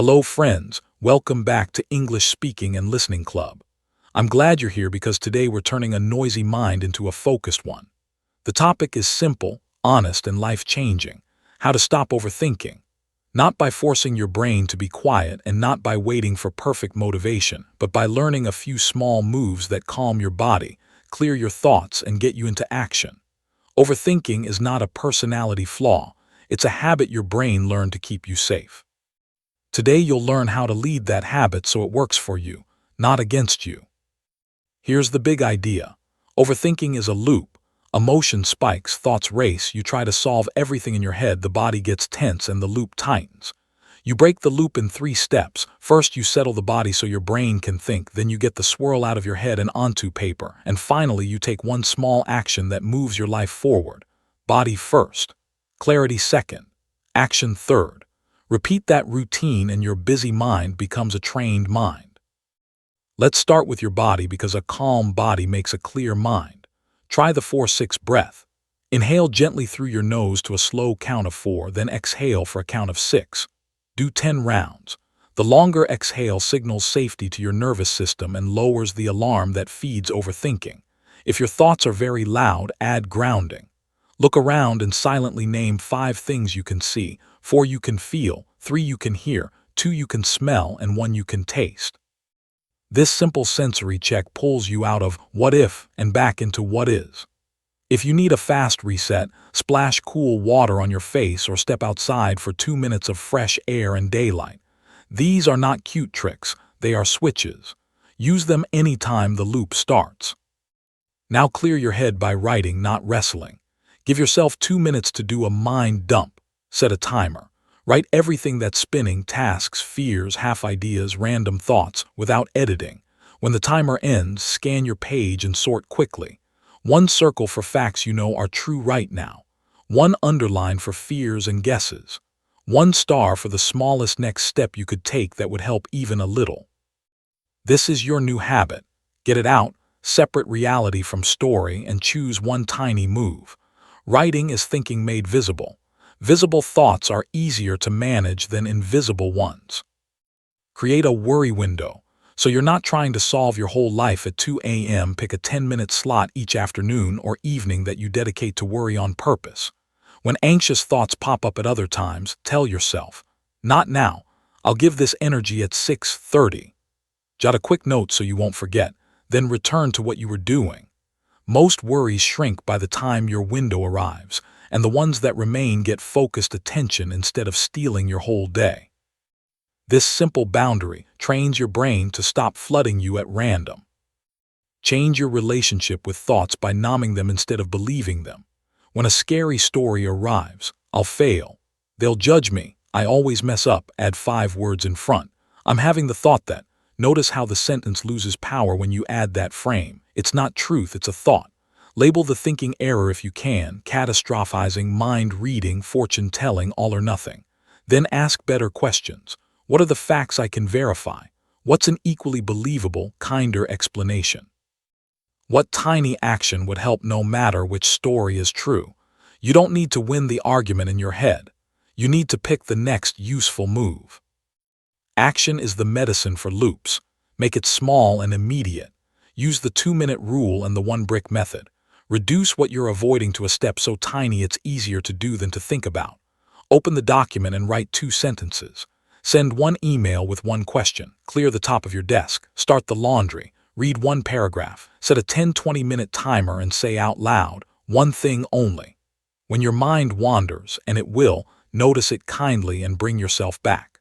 Hello friends, welcome back to English Speaking and Listening Club. I'm glad you're here because today we're turning a noisy mind into a focused one. The topic is simple, honest, and life-changing: how to stop overthinking. Not by forcing your brain to be quiet and not by waiting for perfect motivation, but by learning a few small moves that calm your body, clear your thoughts, and get you into action. Overthinking is not a personality flaw, it's a habit your brain learned to keep you safe. Today you'll learn how to lead that habit so it works for you, not against you. Here's the big idea. Overthinking is a loop. Emotion spikes, thoughts race, you try to solve everything in your head, the body gets tense and the loop tightens. You break the loop in 3 steps. First, you settle the body so your brain can think, then you get the swirl out of your head and onto paper, and finally you take one small action that moves your life forward. Body first, clarity second, action third. Repeat that routine and your busy mind becomes a trained mind. Let's start with your body because a calm body makes a clear mind. Try the 4-6 breath. Inhale gently through your nose to a slow count of 4, then exhale for a count of 6. Do 10 rounds. The longer exhale signals safety to your nervous system and lowers the alarm that feeds overthinking. If your thoughts are very loud, add grounding. Look around and silently name 5 things you can see, 4 you can feel, 3 you can hear, 2 you can smell, and 1 you can taste. This simple sensory check pulls you out of what if and back into what is. If you need a fast reset, splash cool water on your face or step outside for 2 minutes of fresh air and daylight. These are not cute tricks, they are switches. Use them anytime the loop starts. Now clear your head by writing, not wrestling. Give yourself 2 minutes to do a mind dump. Set a timer. Write everything that's spinning: tasks, fears, half ideas, random thoughts, without editing. When the timer ends, scan your page and sort quickly. 1 circle for facts you know are true right now. 1 underline for fears and guesses. 1 star for the smallest next step you could take that would help even a little. This is your new habit. Get it out, separate reality from story, and choose 1 tiny move. Writing is thinking made visible. Visible thoughts are easier to manage than invisible ones. Create a worry window. So you're not trying to solve your whole life at 2 a.m. Pick a 10-minute slot each afternoon or evening that you dedicate to worry on purpose. When anxious thoughts pop up at other times, tell yourself, "Not now. I'll give this energy at 6:30. Jot a quick note so you won't forget, then return to what you were doing. Most worries shrink by the time your window arrives, and the ones that remain get focused attention instead of stealing your whole day. This simple boundary trains your brain to stop flooding you at random. Change your relationship with thoughts by numbing them instead of believing them. When a scary story arrives, "I'll fail. They'll judge me. I always mess up," add 5 words in front. "I'm having the thought that." Notice how the sentence loses power when you add that frame. It's not truth, it's a thought. Label the thinking error if you can: catastrophizing, mind reading, fortune telling, all or nothing. Then ask better questions. What are the facts I can verify? What's an equally believable, kinder explanation? What tiny action would help no matter which story is true? You don't need to win the argument in your head. You need to pick the next useful move. Action is the medicine for loops. Make it small and immediate. Use the 2-minute rule and the 1-brick method. Reduce what you're avoiding to a step so tiny it's easier to do than to think about. Open the document and write 2 sentences. Send 1 email with 1 question. Clear the top of your desk. Start the laundry. Read 1 paragraph. Set a 10-20-minute timer and say out loud, 1 thing only. When your mind wanders, and it will, notice it kindly and bring yourself back.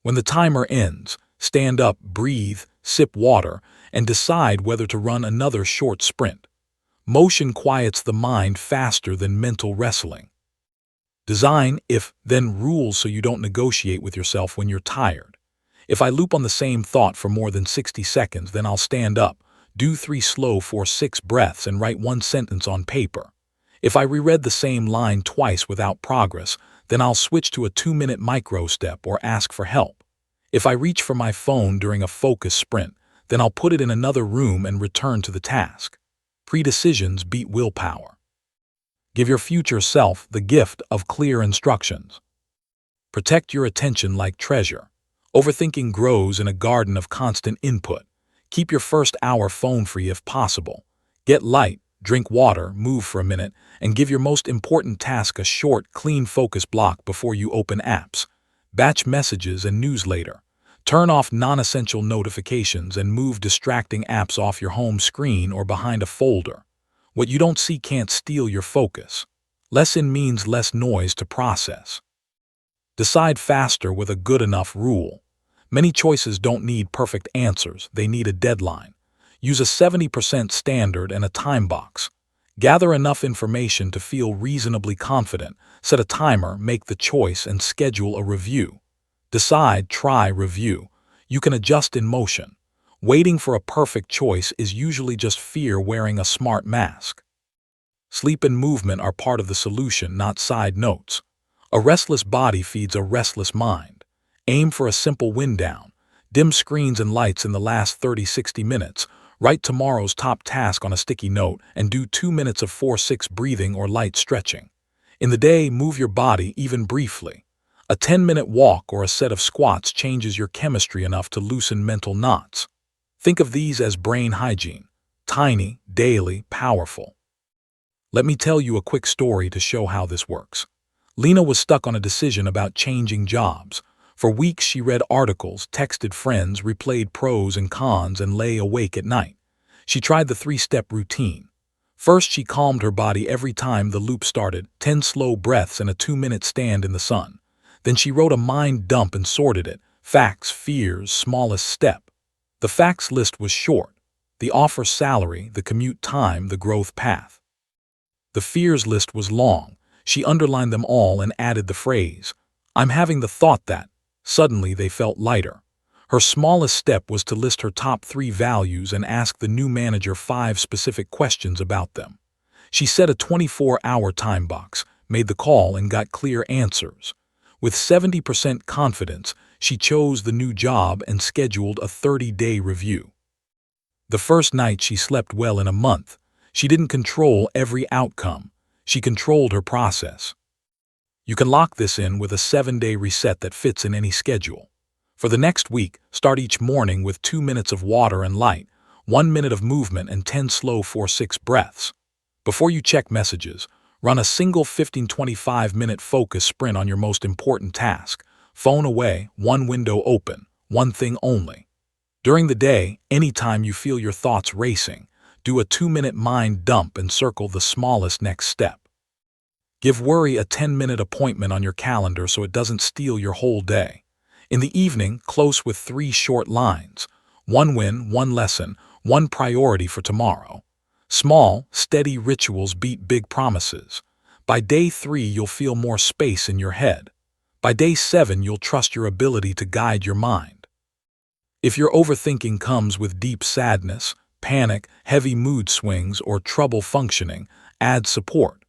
When the timer ends, stand up, breathe, sip water, and decide whether to run another short sprint. Motion quiets the mind faster than mental wrestling. Design if-then rules so you don't negotiate with yourself when you're tired. If I loop on the same thought for more than 60 seconds, then I'll stand up, do 3 slow 4-6 breaths, and write 1 sentence on paper. If I reread the same line twice without progress, then I'll switch to a 2-minute micro step or ask for help. If I reach for my phone during a focus sprint, then I'll put it in another room and return to the task. Pre-decisions beat willpower. Give your future self the gift of clear instructions. Protect your attention like treasure. Overthinking grows in a garden of constant input. Keep your first hour phone-free if possible. Get light, drink water, move for a minute, and give your most important task a short, clean focus block before you open apps. Batch messages and news later. Turn off non-essential notifications and move distracting apps off your home screen or behind a folder. What you don't see can't steal your focus. Less in means less noise to process. Decide faster with a good enough rule. Many choices don't need perfect answers, they need a deadline. Use a 70% standard and a time box. Gather enough information to feel reasonably confident. Set a timer, make the choice, and schedule a review. Decide, try, review. You can adjust in motion. Waiting for a perfect choice is usually just fear wearing a smart mask. Sleep and movement are part of the solution, not side notes. A restless body feeds a restless mind. Aim for a simple wind down. Dim screens and lights in the last 30-60 minutes. Write tomorrow's top task on a sticky note and do 2 minutes of 4-6 breathing or light stretching. In the day, move your body even briefly. A 10-minute walk or a set of squats changes your chemistry enough to loosen mental knots. Think of these as brain hygiene. Tiny, daily, powerful. Let me tell you a quick story to show how this works. Lena was stuck on a decision about changing jobs. For weeks she read articles, texted friends, replayed pros and cons, and lay awake at night. She tried the 3-step routine. First, she calmed her body every time the loop started, 10 slow breaths and a 2-minute stand in the sun. Then she wrote a mind dump and sorted it: facts, fears, smallest step. The facts list was short: the offer salary, the commute time, the growth path. The fears list was long. She underlined them all and added the phrase, "I'm having the thought that." Suddenly they felt lighter. Her smallest step was to list her top 3 values and ask the new manager 5 specific questions about them. She set a 24-hour time box, made the call, and got clear answers. With 70% confidence, she chose the new job and scheduled a 30-day review. The first night she slept well in a month. She didn't control every outcome. She controlled her process. You can lock this in with a 7-day reset that fits in any schedule. For the next week, start each morning with 2 minutes of water and light, 1 minute of movement, and 10 slow 4-6 breaths. Before you check messages, run a single 15-25-minute focus sprint on your most important task. Phone away, one window open, one thing only. During the day, anytime you feel your thoughts racing, do a 2-minute mind dump and circle the smallest next step. Give worry a 10-minute appointment on your calendar so it doesn't steal your whole day. In the evening, close with 3 short lines: 1 win, 1 lesson, 1 priority for tomorrow. Small, steady rituals beat big promises. By day 3, you'll feel more space in your head. By day 7, you'll trust your ability to guide your mind. If your overthinking comes with deep sadness, panic, heavy mood swings, or trouble functioning, add support.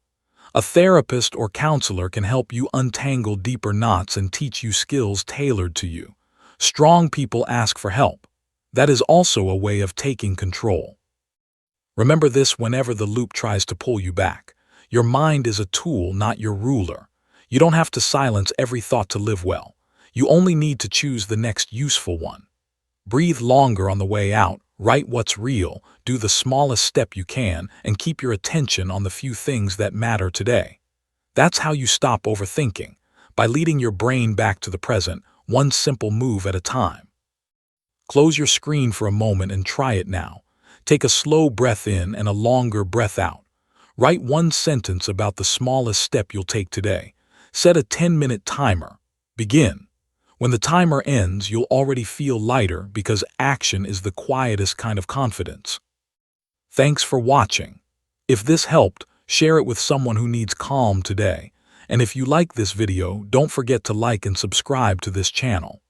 A therapist or counselor can help you untangle deeper knots and teach you skills tailored to you. Strong people ask for help. That is also a way of taking control. Remember this whenever the loop tries to pull you back. Your mind is a tool, not your ruler. You don't have to silence every thought to live well. You only need to choose the next useful one. Breathe longer on the way out, write what's real, do the smallest step you can, and keep your attention on the few things that matter today. That's how you stop overthinking, by leading your brain back to the present, one simple move at a time. Close your screen for a moment and try it now. Take a slow breath in and a longer breath out. Write 1 sentence about the smallest step you'll take today. Set a 10-minute timer. Begin. When the timer ends, you'll already feel lighter because action is the quietest kind of confidence. Thanks for watching. If this helped, share it with someone who needs calm today. And if you like this video, don't forget to like and subscribe to this channel.